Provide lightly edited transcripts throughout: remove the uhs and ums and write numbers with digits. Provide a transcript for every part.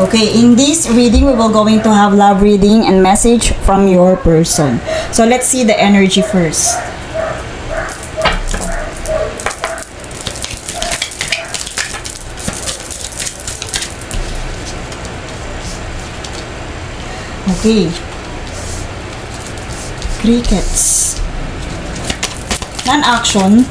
Okay, in this reading, we will going to have love reading and message from your person. So let's see the energy first. Okay. Crickets. Non-action.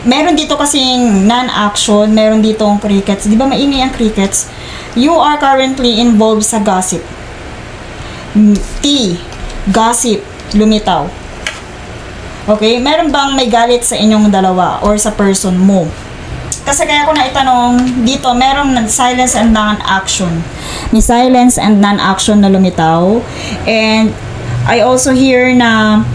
Meron dito kasing non-action, meron ditong crickets. Di ba maingay ang crickets? You are currently involved sa gossip. T. Gossip. Lumitaw. Okay? Meron bang may galit sa inyong dalawa or sa person mo? Kasi kaya ko na itanong, dito merong silence and non-action. May silence and non-action na lumitaw. And I also hear na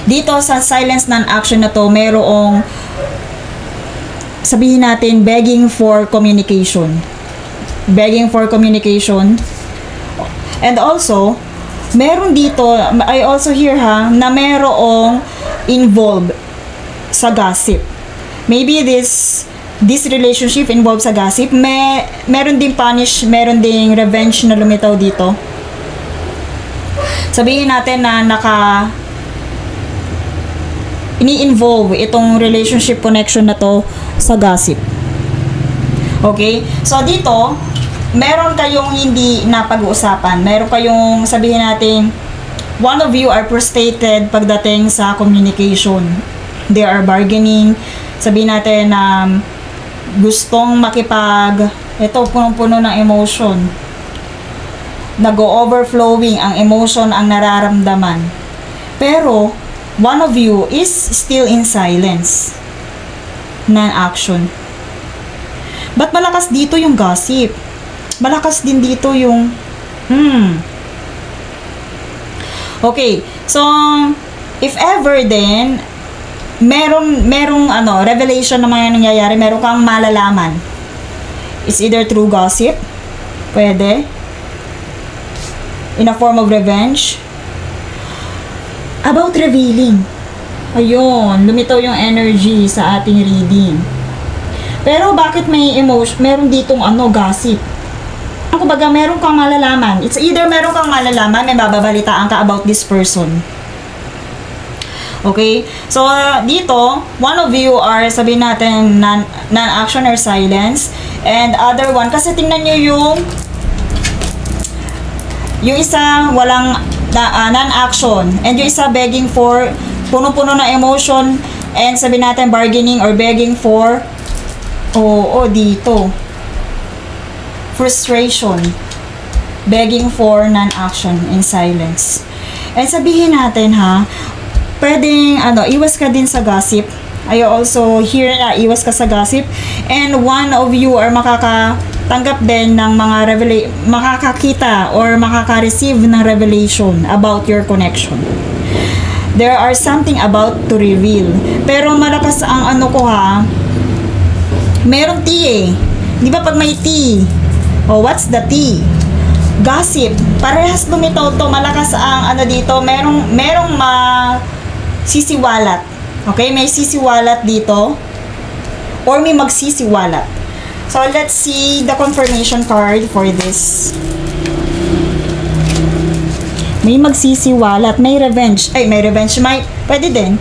dito sa silence non-action na to, merong sabihin natin begging for communication. Begging for communication. And also, meron dito, I also hear na merong involved sa gossip. Maybe this relationship involved sa gossip. Meron ding punish, meron ding revenge na lumitaw dito. Sabihin natin na ini-involve itong relationship connection na to sa gossip. Okay? So, dito, meron kayong hindi napag-uusapan. Meron kayong, sabihin natin, one of you are frustrated pagdating sa communication. They are bargaining. Sabihin natin na gustong ito, punong-puno ng emotion. Nag-overflowing ang emotion, ang nararamdaman. Pero, one of you is still in silence. Non-action. Ba't malakas dito yung gossip? Malakas din dito yung Okay. So, if ever then, merong revelation na mga nangyayari, meron kang malalaman. It's either through gossip, pwede, in a form of revenge, about revealing. Ayun, lumitaw yung energy sa ating reading. Pero bakit may emotion, meron ditong gossip? Kumbaga, meron kang malalaman. It's either meron kang malalaman, may bababalitaan ka about this person. Okay? So, dito, one of you are, sabihin natin, non-action or silence. And other one, kasi tingnan nyo yung isa, walang non-action. And yung isa begging for puno-puno na emotion, and sabi natin bargaining or begging for dito frustration, begging for non-action in silence. And sabihin natin pwedeng iwas ka din sa gossip. I also hear na iwas ka sa gossip, and one of you are makakatanggap din ng mga makakakita or makaka-receive ng revelation about your connection. There are something about to reveal. Pero malakas ang meron T Di ba pag may T? What's the T? Gossip. Parehas lumitaw to. Malakas ang dito. Merong sisiwalat. Okay? May sisiwalat dito. Or may magsisiwalat. So, let's see the confirmation card for this. May magsisiwalat. May revenge. May revenge. Pwede din.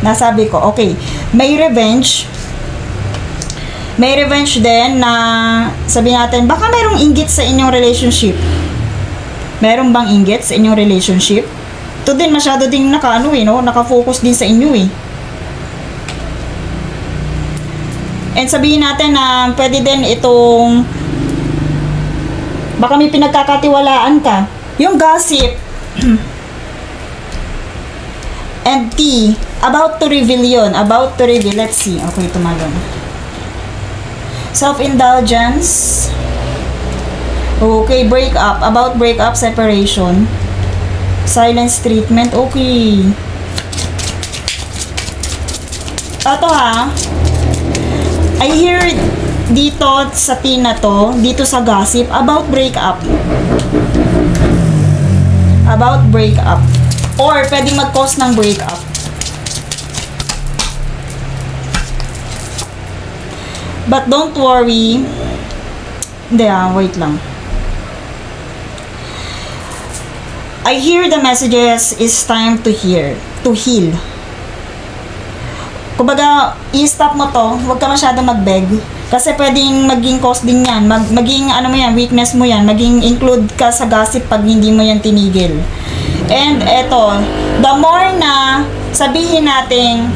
Nasabi ko. Okay. May revenge. May revenge din na sabihin natin, baka merong inggit sa inyong relationship. Meron bang inggit sa inyong relationship? Ito din, masyado din naka-focus din sa inyo And sabihin natin na pwede din itong baka may pinagkakatiwalaan ka. Yung gossip and T, about to reveal yun. About to reveal. Let's see. Okay, tumalon. Self-indulgence. Okay, breakup. About breakup, separation. Silence treatment. Okay. Ito I hear dito sa teen na to, dito sa gossip, about breakup. About breakup. Or pwedeng mag-cause ng breakup. But don't worry. Hindi wait lang. I hear the messages, it's time to heal. Kumbaga, i-stop mo to, huwag ka masyadong mag-beg. Kasi pwedeng maging cause din yan, maging ano mo yan, weakness mo yan, maging include ka sa gossip pag hindi mo yan tinigil. And eto, the more na sabihin natin,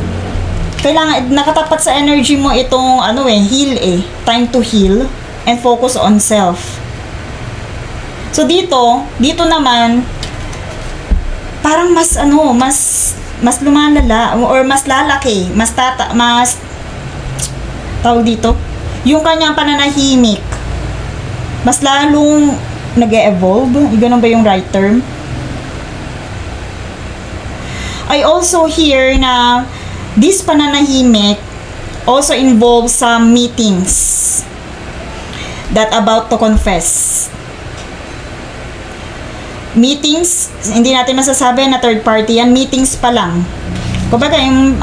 kailangan, nakatapat sa energy mo itong heal time to heal and focus on self. So dito naman, parang mas lumalala or mas lalaki, mas tawag dito, yung kanyang pananahimik, mas lalong nag-e-evolve. Ganun ba yung right term? I also hear na this pananahimik also involves some meetings that about to confess. Meetings, hindi natin masasabi na third party yan, meetings pa lang. Kumbaga yung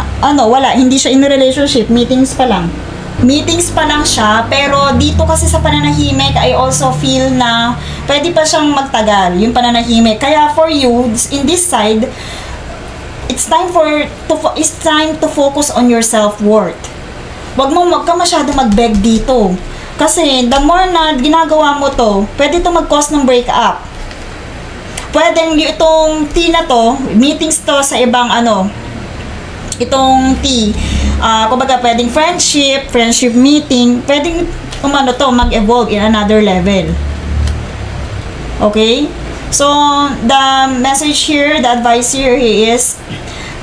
hindi siya in a relationship, meetings pa lang siya, pero dito kasi sa pananahimik, I also feel na pwede pa siyang magtagal yung pananahimik. Kaya for you in this side, it's time to focus on your self-worth. Wag ka masyado mag-beg dito, kasi the more na ginagawa mo to, pwede to mag-cause ng breakup. Pwedeng itong T na to, meetings to sa ibang itong T, kumbaga pwedeng friendship meeting, pwedeng mag-evolve in another level. Okay? So, the message here, the advice here is,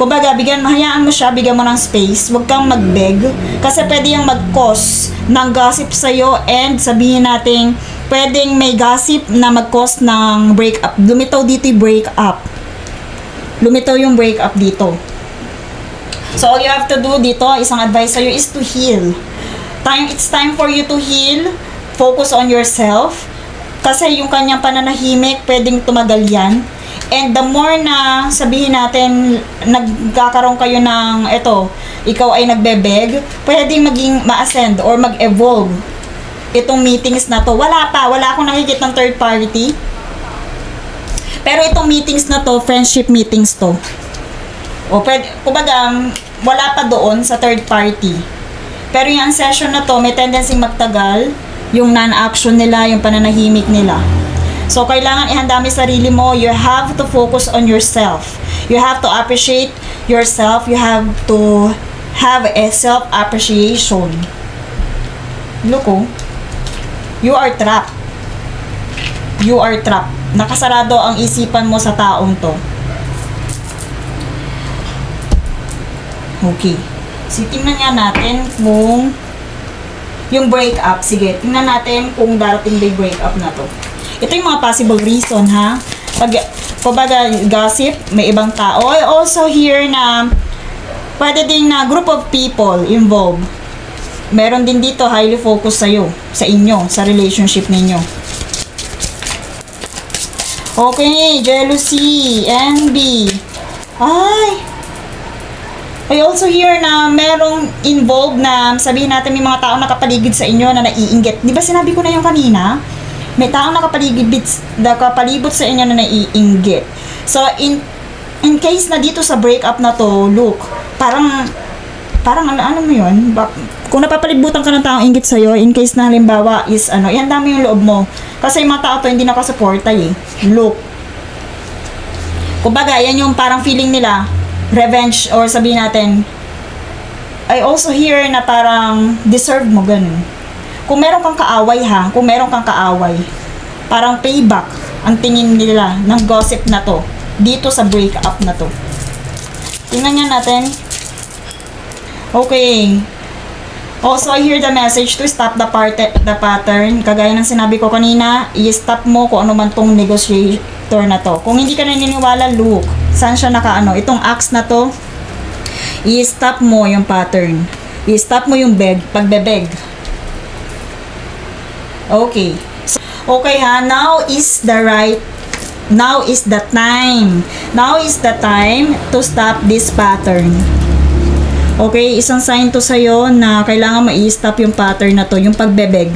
kumbaga, hayaan mo siya, bigyan mo ng space, huwag kang mag-beg, kasi pwede yung mag-cause ng gossip sa'yo, and sabihin natin, pwedeng may gossip na mag-cause ng breakup. Lumitaw dito yung breakup. Lumitaw yung breakup dito. So, all you have to do dito, isang advice sa'yo is to heal. It's time for you to heal. Focus on yourself. Kasi yung kanyang pananahimik, pwedeng tumagal yan. And the more na sabihin natin, nagkakaroon kayo ng, ikaw ay nagbebeg, pwedeng maging ma-ascend or mag-evolve itong meetings na to. Wala akong nakikita ng third party. Pero itong meetings na to, friendship meetings to. Kumbaga, wala pa doon sa third party. Pero yung session na to, may tendency magtagal, yung non-action nila, yung pananahimik nila. So, kailangan ihanda mo sarili mo. You have to focus on yourself. You have to appreciate yourself. You have to have a self-appreciation. Look, you are trapped. You are trapped. Nakasarado ang isipan mo sa taong to. Okay. So, tingnan nga natin kung yung breakup. Sige, tingnan natin kung darating ba yung breakup na to. Ito yung mga possible reason, ha? Kumbaga, gossip, may ibang tao. I also hear na pwede din na group of people involved. Meron din dito highly focused sa'yo, sa inyo, sa relationship ninyo. Okay, jealousy, envy. I also hear na merong involved na sabihin natin may mga tao nakapaligid sa inyo na naiinggit. Di ba sinabi ko na yung kanina? May tao nakapalibot sa inyo na naiinggit. So, in case na dito sa breakup na to, look, parang ano mo yun? Kung napapalibutan ka ng taong inggit sa'yo, in case na halimbawa is yan dami yung loob mo. Kasi yung mga tao to hindi nakasuporta Look. Kumbaga, yan yung parang feeling nila, revenge, or sabihin natin, I also hear na parang deserve mo ganun. Kung meron kang kaaway parang payback ang tingin nila ng gossip na to, dito sa breakup na to. Tingnan nga natin. Okay. Also, I hear the message to stop the pattern. Kagaya ng sinabi ko kanina, i-stop mo kung ano man tong negotiator na to. Kung hindi ka naniniwala, look, saan siya itong axe na to, i-stop mo yung pattern. I-stop mo yung pagbebeg. Okay. Okay ha, now is the time. Now is the time to stop this pattern. Okay, isang sign to sa'yo na kailangan ma-stop yung pattern na to, yung pagbebeg.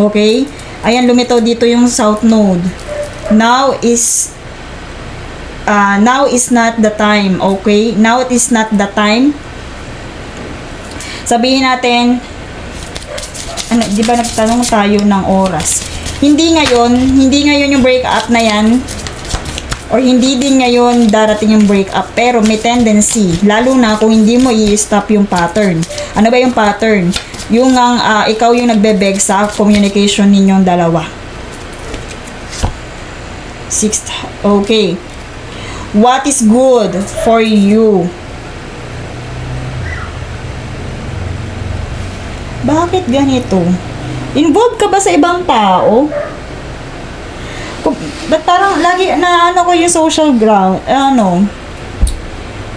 Okay? Ayan, lumitaw dito yung South Node. Now is not the time, okay? Now it is not the time. Sabihin natin, ano, di ba nagtanong tayo ng oras? Hindi ngayon yung break up na yan, or hindi din ngayon darating yung break up, pero may tendency, lalo na kung hindi mo i-stop yung pattern. Ano ba yung pattern? Yung ikaw yung nagbe-beg sa communication ninyong dalawa. Sixth, okay. What is good for you? Bakit ganito? Involved ka ba sa ibang tao? Ba't parang lagi na ano ko yung social ground,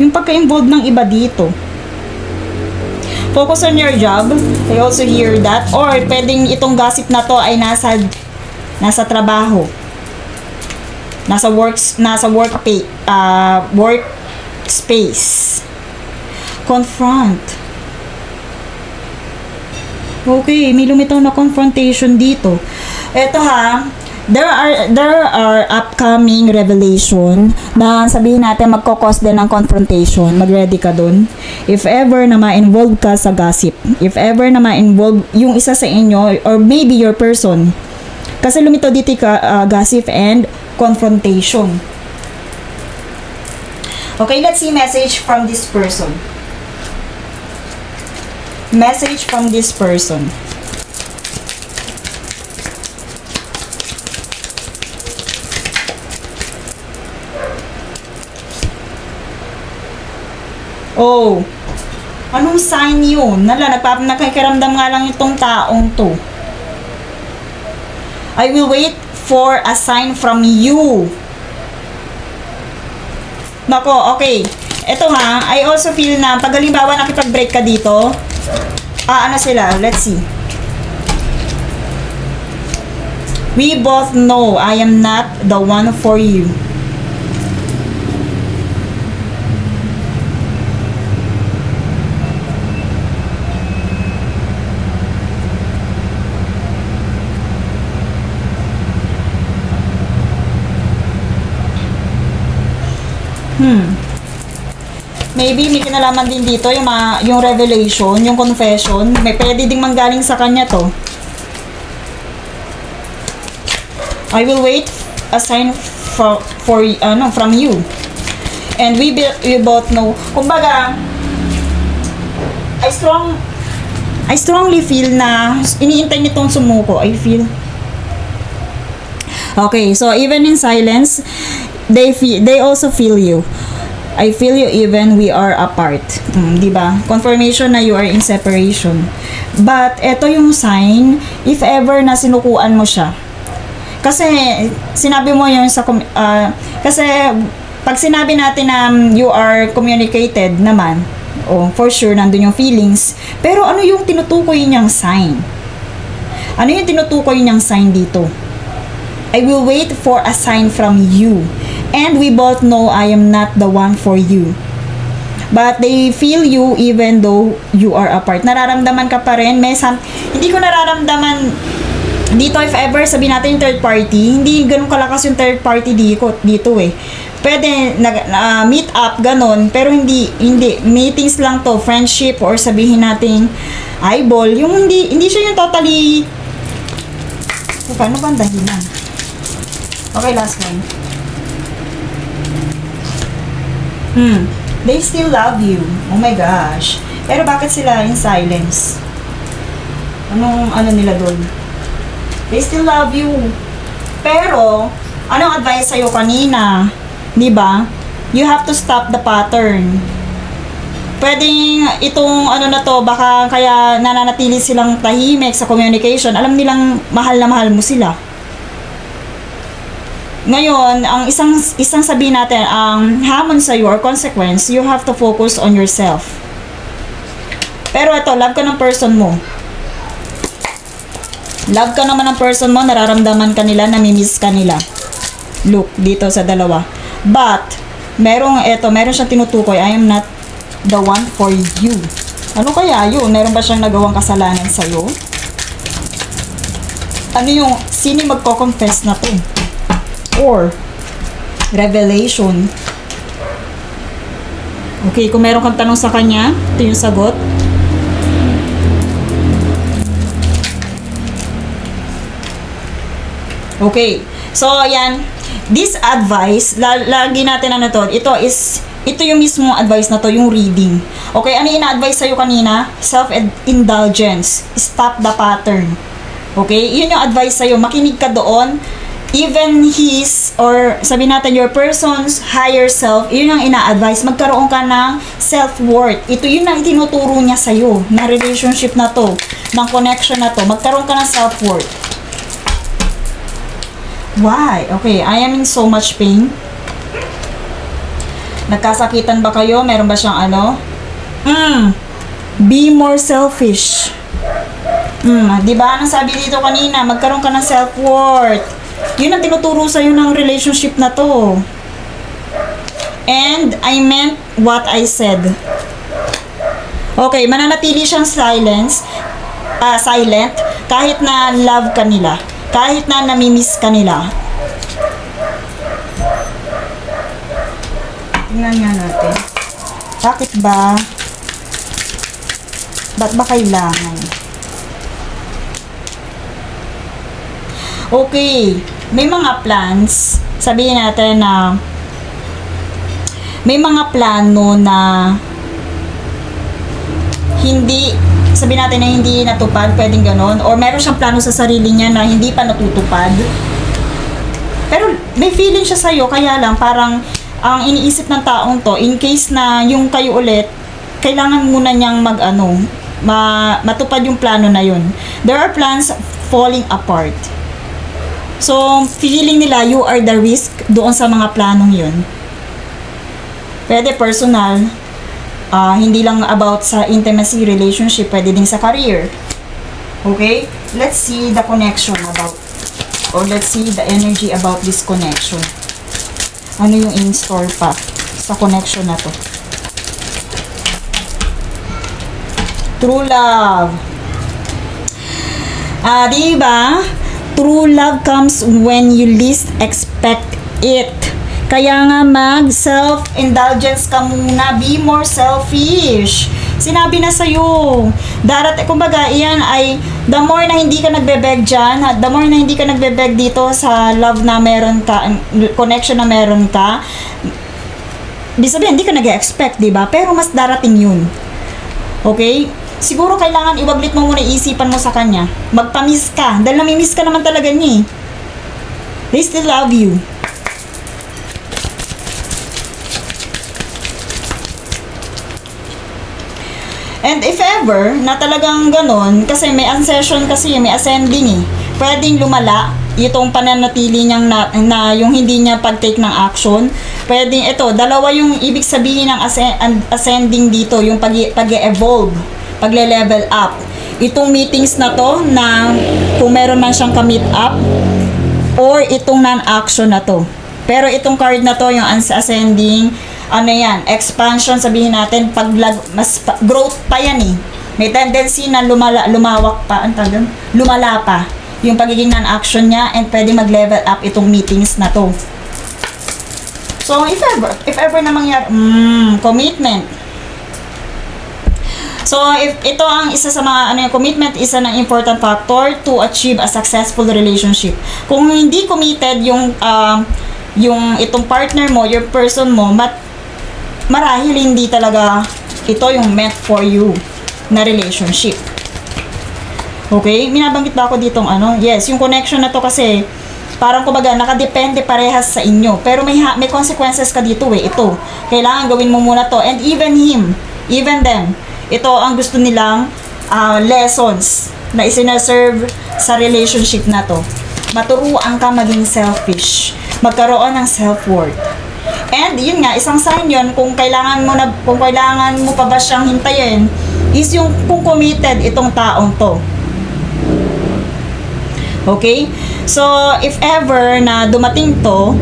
yung pagka-involved ng iba dito. Focus on your job. I also hear that. Or pwedeng itong gossip na to ay nasa trabaho. Nasa workspace. Confront. Okay, may lumitaw na confrontation dito. Eto ha, there are upcoming revelation na sabihin natin magkokos din ng confrontation. Mag-ready ka dun. If ever na ma-involve ka sa gossip, if ever na ma-involve yung isa sa inyo, or maybe your person, kasi lumitaw dito gossip and confrontation. Okay, let's see message from this person. Message from this person. Oh, anong sign yun? Nagkikiramdam nga lang itong taong to. I will wait for a sign from you. Nako, okay. Ito ha, I also feel na pag halimbawa nakipag-break ka dito, ano sila? Let's see. We both know I am not the one for you. Maybe may kinalaman din dito yung revelation, yung confession. May pwede ding manggaling sa kanya to. I will wait a sign from you. And we both know. Kumbaga, I strongly feel na iniintay nitong sumuko. I feel. Okay, so even in silence, they also feel you. I feel you even we are apart. Diba? Confirmation na you are in separation. But, eto yung sign, if ever na sinukuan mo siya. Kasi, sinabi mo yun sa, kasi, pag sinabi natin na you are communicated naman, for sure, nandun yung feelings. Pero, ano yung tinutukoy niyang sign? Ano yung tinutukoy niyang sign dito? I will wait for a sign from you. And we both know I am not the one for you. But they feel you even though you are apart. Nararamdaman ka pa rin. Hindi ko nararamdaman dito if ever sabihin natin yung third party. Hindi ganun kalakas yung third party dito eh. Pwede meet up, ganun. Pero hindi. Meetings lang to. Friendship or sabihin natin eyeball. Yung hindi siya yung totally... Paano ba ang dahilan? Okay, last one. They still love you. Oh my gosh. Pero bakit sila in silence? Anong nila doon? They still love you. Pero, anong advice sa'yo kanina? Diba? You have to stop the pattern. Pwedeng itong na to, baka kaya nananatili silang tahimik sa communication. Alam nilang mahal na mahal mo sila. Ngayon, ang isang sabihin natin, ang hamon sa your consequence, you have to focus on yourself. Pero ito, love ka ng person mo. Love ka naman ng person mo, nararamdaman ka nila, namimiss ka nila. Look, dito sa dalawa. But, meron siyang tinutukoy, I am not the one for you. Ano kaya yun? Meron ba siyang nagawang kasalanan sa'yo? ano yung, sino yung magko-confess na to? Or, revelation. Okay, kung meron kang tanong sa kanya, ito yung sagot. Okay, so ayan, this advice, lagi natin ano to, ito yung mismo advice na to, yung reading. Okay, ano yung ina-advise sa'yo kanina? Self-indulgence. Stop the pattern. Okay, yun yung advice sa'yo, makinig ka doon. Even his, or sabi natin your person's higher self, yun ang ina-advise, magkaroon ka ng self-worth. Ito yun ang itinuturo niya sa'yo, na relationship na to, ng connection na to, magkaroon ka ng self-worth. Why? Okay, I am in so much pain. Nagkasakitan ba kayo? Meron ba siyang ano? Be more selfish. Diba? Anong sabi dito kanina? Magkaroon ka ng self-worth. Yun ang tinuturo sa'yo ng relationship na to. And I meant what I said. Okay, mananatili siyang silent kahit na love ka nila. Kahit na namimiss ka nila. Tingnan nga natin. Bakit ba? Ba't ba kailangan? Okay, may mga plans, sabihin natin na may mga plano na hindi, sabihin natin na hindi natupad, pwedeng ganon, or meron siyang plano sa sarili niya na hindi pa natutupad. Pero may feeling siya sa'yo, kaya lang parang ang iniisip ng taong to, in case na yung kayo ulit, kailangan muna niyang matupad yung plano na yun. There are plans falling apart. So, feeling nila you are the risk doon sa mga planong yun. Pwede personal, hindi lang about sa intimacy, relationship, pwede din sa career. Okay? Let's see the connection about, or let's see the energy about this connection. Ano yung in store pa sa connection na to? True love. Diba? True love comes when you least expect it. Kaya nga self-indulgence ka muna. Be more selfish. Sinabi na sa'yo. Kumbaga, iyan ay, the more na hindi ka nagbebeg dyan, the more na hindi ka nagbebeg dito sa love na meron ka, connection na meron ka, di sabihin, hindi ka nag-expect, diba? Pero mas darating yun. Okay? Siguro kailangan iwaglit mo muna isipan mo sa kanya. Magpamiss ka. Dahil namimiss ka naman talaga niya eh. They still love you. And if ever, na talagang ganon, kasi may ascension kasi, may ascending eh. Pwedeng lumala, itong pananatili niyang na yung hindi niya pag-take ng action. Pwedeng, dalawa yung ibig sabihin ng ascending dito, yung pag-evolve. Pagle-level up. Itong meetings na to, na kung meron man siyang ka-meet up, or itong non-action na to. Pero itong card na to, yung ascending, ano yan, expansion, sabihin natin, growth pa yan eh. May tendency na lumawak pa, lumala pa yung pagiging non-action niya, and pwede mag-level up itong meetings na to. So, if ever na mangyari, commitment. So, if ito ang isa sa mga commitment, isa ng important factor to achieve a successful relationship. Kung hindi committed yung itong partner mo, your person mo, marahil hindi talaga ito yung meant for you na relationship. Okay? Minabanggit ba ako ditong Yes, yung connection na to kasi parang kumbaga nakadepende parehas sa inyo. Pero may consequences ka dito eh. Ito. Kailangan gawin mo muna to. And even them, ito ang gusto nilang lessons na isinaserve sa relationship na to. Maturuan ka maging selfish. Magkaroon ng self-worth. And yun nga, isang sign yun kung kailangan mo pa ba siyang hintayin is yung kung committed itong taong to. Okay? So, if ever na dumating to,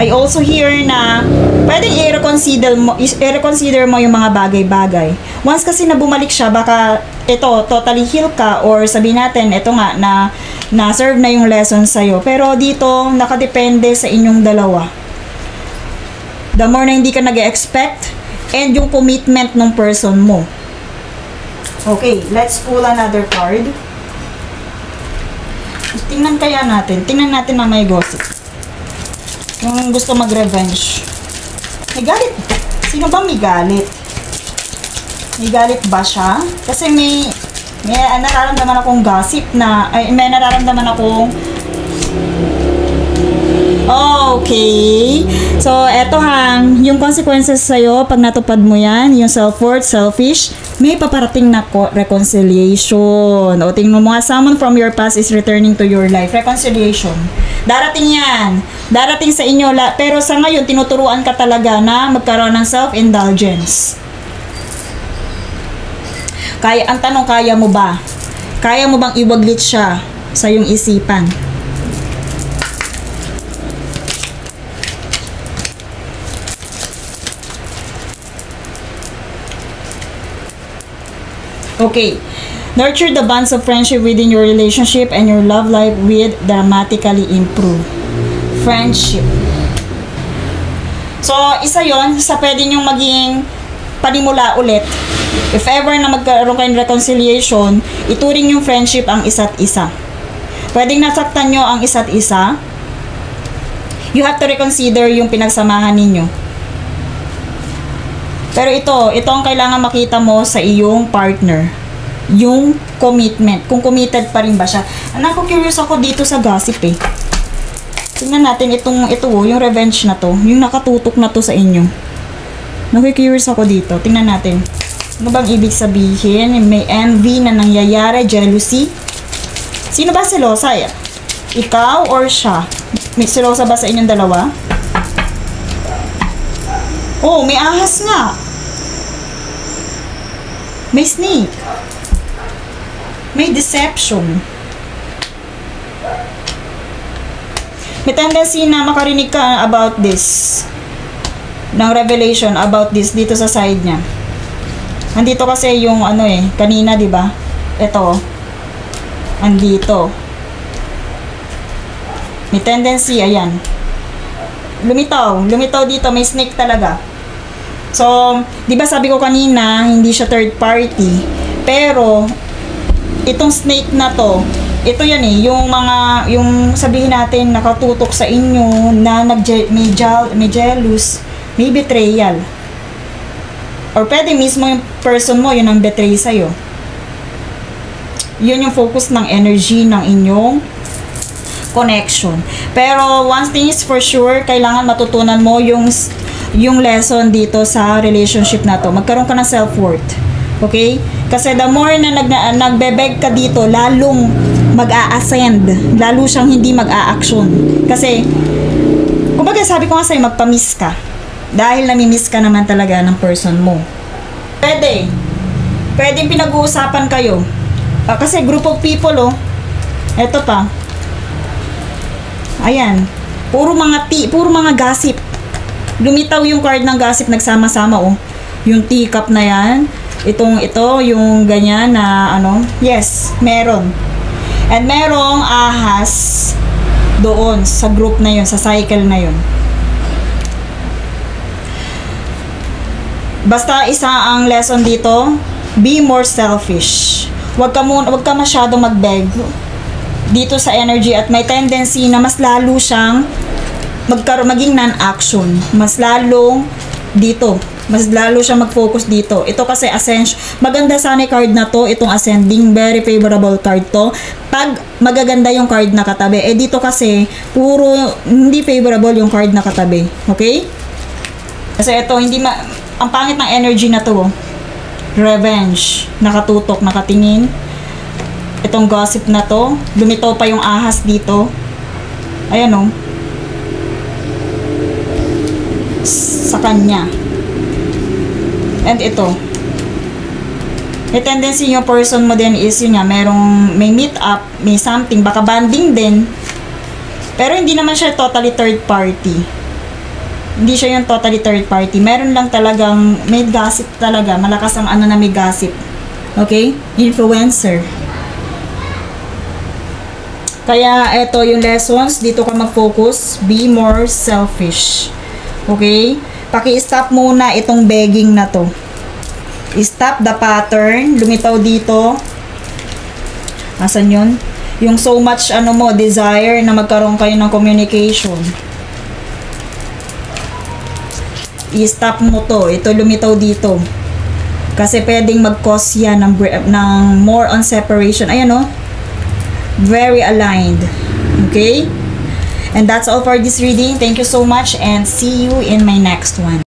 I also hear na pwedeng i-reconsider mo yung mga bagay-bagay. Once kasi na bumalik siya, baka ito, totally heal ka, or sabihin natin, ito nga, na-serve na yung lesson sa'yo. Pero dito, nakadepende sa inyong dalawa. The more na hindi ka nag-expect, and yung commitment ng person mo. Okay, let's pull another card. Tingnan kaya natin. Tingnan natin na may gossip. Yung gusto mag-revenge. May galit. Sino ba may galit? May galit ba siya? Kasi may nararamdaman akong gossip na, may nararamdaman akong okay. So, eto hang, yung consequences sa'yo, pag natupad mo yan, yung self-worth, selfish, may paparating na reconciliation. O, tingnan mo nga, someone from your past is returning to your life. Reconciliation. Darating yan. Darating sa inyo. Pero sa ngayon, tinuturuan ka talaga na magkaroon ng self-indulgence. Ang tanong, kaya mo ba? Kaya mo bang iwaglit siya sa iyong isipan? Okay. Nurture the bonds of friendship within your relationship and your love life will dramatically improve. Friendship. So, isa yon sa pwede nyong maging panimula ulit. If ever na magkaroon kayong reconciliation, ituring yung friendship ang isa't isa. Pwedeng nasaktan nyo ang isa't isa. You have to reconsider yung pinagsamahan ninyo. Pero ito ang kailangan makita mo sa iyong partner. Yung commitment. Kung committed pa rin ba siya. Anak, curious ako dito sa gossip eh. Tingnan natin ito, yung revenge na to. Yung nakatutok na to sa inyo. Curious ako dito. Tingnan natin. Ano bang ibig sabihin? May envy na nangyayari, jealousy. Sino ba selosa? Ikaw or siya? May selosa ba sa inyong dalawa? Oh, may ahas nga. May snake. May deception. May tendency na makarinig ka about this. Ng revelation about this dito sa side niya. Andito kasi yung kanina, 'di ba? Ito. Andito. May tendency, ayan. Lumitaw dito, may snake talaga. So, 'di ba sabi ko kanina, hindi siya third party. Pero itong snake na to, ito yan yung sabihin natin nakatutok sa inyo na may jealous, may betrayal. Or pwede mismo yung person mo, yun ang betray sa'yo. Yun yung focus ng energy ng inyong connection. Pero one thing is for sure, kailangan matutunan mo yung lesson dito sa relationship na to. Magkaroon ka ng self-worth. Okay? Kasi the more na nagbebeg ka dito, lalong mag-a-ascend. Lalo siyang hindi mag-a-action. Kasi, kumbaga sabi ko nga sa'yo, magpa-miss ka. Dahil namimiss ka naman talaga ng person mo. Pwede pinag-uusapan kayo. Kasi group of people, eto pa. Ayan. Puro mga gossip. Lumitaw yung card ng gossip, nagsama-sama, Yung teacup na yan. Ito, yung ganyan na, yes, meron. And merong ahas doon sa group na yun, sa cycle na yun. Basta isa ang lesson dito, be more selfish. Huwag ka masyadong mag-beg dito sa energy at may tendency na mas lalo siyang maging non-action. Mas lalo siyang mag-focus dito. Ito kasi maganda sana card na to, itong ascending, very favorable card to. Pag magaganda yung card na katabi, dito kasi puro hindi favorable yung card na katabi. Okay? Kasi ito ang pangit ng energy na to. Revenge. Nakatutok, nakatingin. Itong gossip na to. Lumitaw pa yung ahas dito. Ayan sa kanya. And ito. May tendency yung person mo din is yun nga, may meet up, may something, baka banding din. Pero hindi naman siya totally third party. Hindi siya yung totally third party. Meron lang talagang, may gossip talaga. Malakas ang ano na may gossip. Okay? Influencer. Kaya, eto yung lessons. Dito ka mag-focus. Be more selfish. Okay? Paki-stop muna itong begging na to. Stop the pattern. Lumitaw dito. Asan yun? Yung so much, ano mo, desire na magkaroon kayo ng communication. I-stop mo to. Ito lumitaw dito. Kasi pwedeng mag-cause yan ng more on separation. Ayan o. Very aligned. Okay? And that's all for this reading. Thank you so much and see you in my next one.